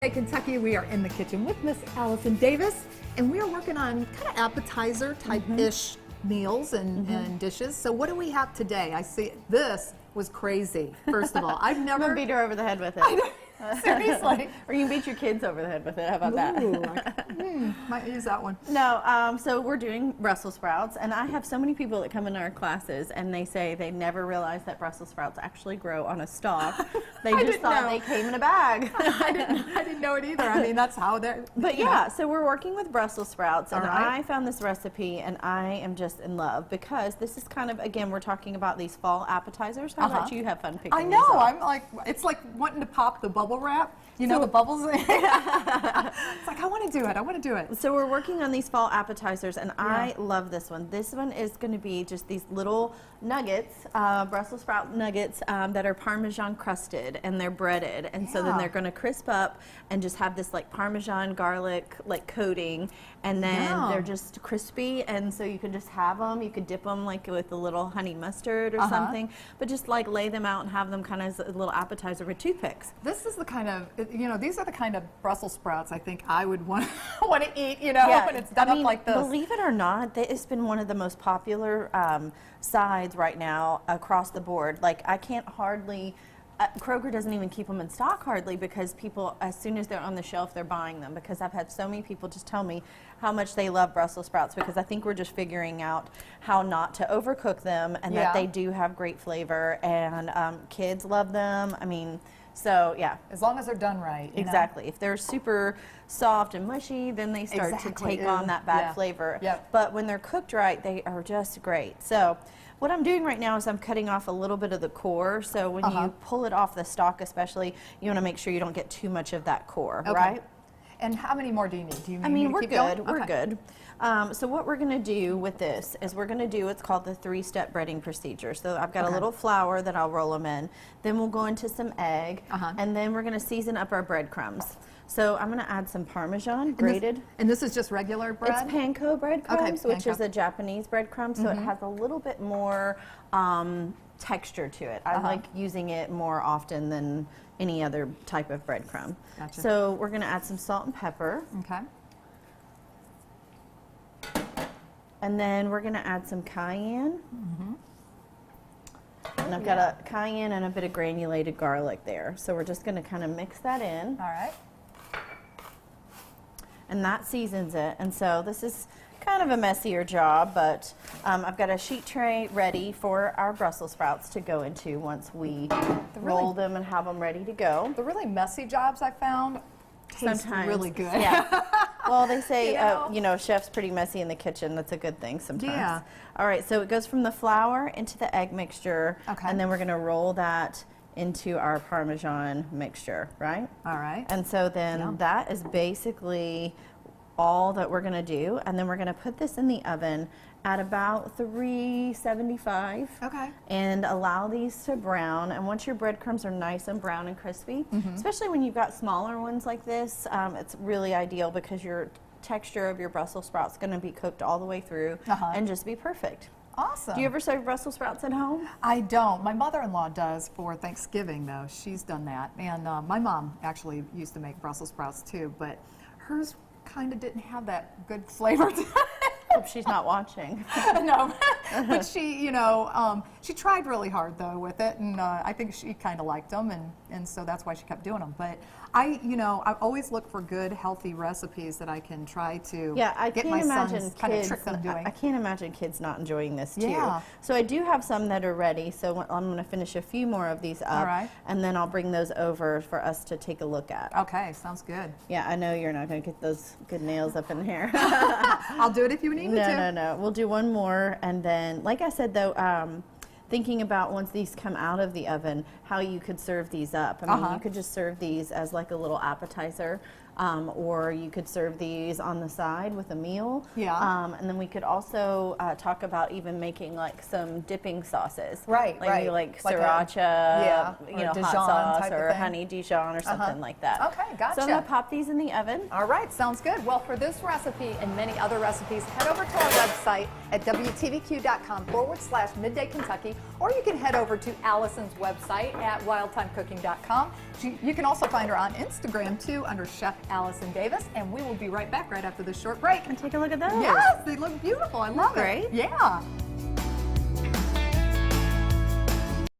Hey Kentucky, we are in the kitchen with Miss Allison Davis, and we are working on kind of appetizer type-ish meals and dishes. So what do we have today? I see this was crazy. First of all, I've never I'm gonna beat her over the head with it. I know, seriously. Or you can beat your kids over the head with it. How about that? Ooh, might use that one. No, so we're doing Brussels sprouts, and I have so many people that come into our classes, and they say they never realized that Brussels sprouts actually grow on a stalk. They just thought they came in a bag. I didn't know it either. I mean, that's how they're. But yeah, so we're working with Brussels sprouts, and right. I found this recipe, and I am just in love because this is kind of, again, we're talking about these fall appetizers. How about you have fun picking I know. these up? I'm like, it's like wanting to pop the bubble wrap. You know, the bubbles. It's like, I want to do it. I want to do it. So we're working on these fall appetizers, and I love this one. This one is going to be just these little nuggets, Brussels sprout nuggets that are Parmesan crusted, and they're breaded. And so then they're going to crisp up and just have this like Parmesan garlic like coating, and then they're just crispy. And so you can just have them. You could dip them like with a little honey mustard or something, but just like lay them out and have them kind of as a little appetizer with toothpicks. This is the kind of, you know, these are the kind of Brussels sprouts I think I would want to eat, you know, when it's done up like this. Believe it or not, it's been one of the most popular sides right now across the board. Like, I can't hardly, Kroger doesn't even keep them in stock hardly because people, as soon as they're on the shelf, they're buying them, because I've had so many people just tell me how much they love Brussels sprouts, because I think we're just figuring out how not to overcook them, and that they do have great flavor, and kids love them. I mean, so yeah. As long as they're done right. Exactly. If they're super soft and mushy, then they start to take on that bad flavor. But when they're cooked right, they are just great. So what I'm doing right now is I'm cutting off a little bit of the core. So when you pull it off the stalk especially, you want to make sure you don't get too much of that core, right? And how many more do you need? Do you need I mean, to we're keep good. going? We're good. So what we're going to do with this is we're going to do what's called the 3-step breading procedure. So I've got a little flour that I'll roll them in. Then we'll go into some egg, and then we're going to season up our breadcrumbs. So I'm going to add some Parmesan grated. And this is just regular bread? It's panko breadcrumbs, which is a Japanese breadcrumb, so it has a little bit more texture to it. I like using it more often than any other type of breadcrumb. Gotcha. So we're going to add some salt and pepper. Okay. And then we're going to add some cayenne. And I've got a cayenne and a bit of granulated garlic there. So we're just going to kind of mix that in. All right. And that seasons it. And so this is kind of a messier job, but I've got a sheet tray ready for our Brussels sprouts to go into once we roll them and have them ready to go. The really messy jobs I found taste really good. Yeah. Well, they say, you know, chef's pretty messy in the kitchen. That's a good thing sometimes. Yeah. All right, so it goes from the flour into the egg mixture, and then we're going to roll that into our Parmesan mixture, right? All right. And so then that is basically all that we're going to do, and then we're going to put this in the oven at about 375. Okay. And allow these to brown. And once your breadcrumbs are nice and brown and crispy, especially when you've got smaller ones like this, it's really ideal because your texture of your Brussels sprouts is going to be cooked all the way through and just be perfect. Awesome. Do you ever serve Brussels sprouts at home? I don't. My mother-in-law does for Thanksgiving, though. She's done that. And my mom actually used to make Brussels sprouts, too, but hers kind of didn't have that good flavor to it. Hope she's not watching. No, but she, you know, she tried really hard though with it, and I think she kind of liked them, and so that's why she kept doing them. But I, you know, I always look for good, healthy recipes that I can try to get my sons, kind of trick them doing. I can't imagine kids not enjoying this too. Yeah. So I do have some that are ready, so I'm going to finish a few more of these up, and then I'll bring those over for us to take a look at. Okay, sounds good. Yeah, I know you're not going to get those good nails up in here. I'll do it if you need me to. No. We'll do one more, and then, like I said, though, thinking about once these come out of the oven, how you could serve these up. I mean, you could just serve these as like a little appetizer, or you could serve these on the side with a meal. Yeah. And then we could also talk about even making like some dipping sauces. Right. Like sriracha, you know, hot sauce or honey Dijon or something like that. Okay, gotcha. So I'm gonna pop these in the oven. All right, sounds good. Well, for this recipe and many other recipes, head over to our website at WTVQ.com/Midday Kentucky, or you can head over to Allison's website at wildtimecooking.com. You can also find her on Instagram too under Chef Allison Davis, and we will be right back right after this short break. And take a look at those. Yes, they look beautiful. I love it. Great. Yeah.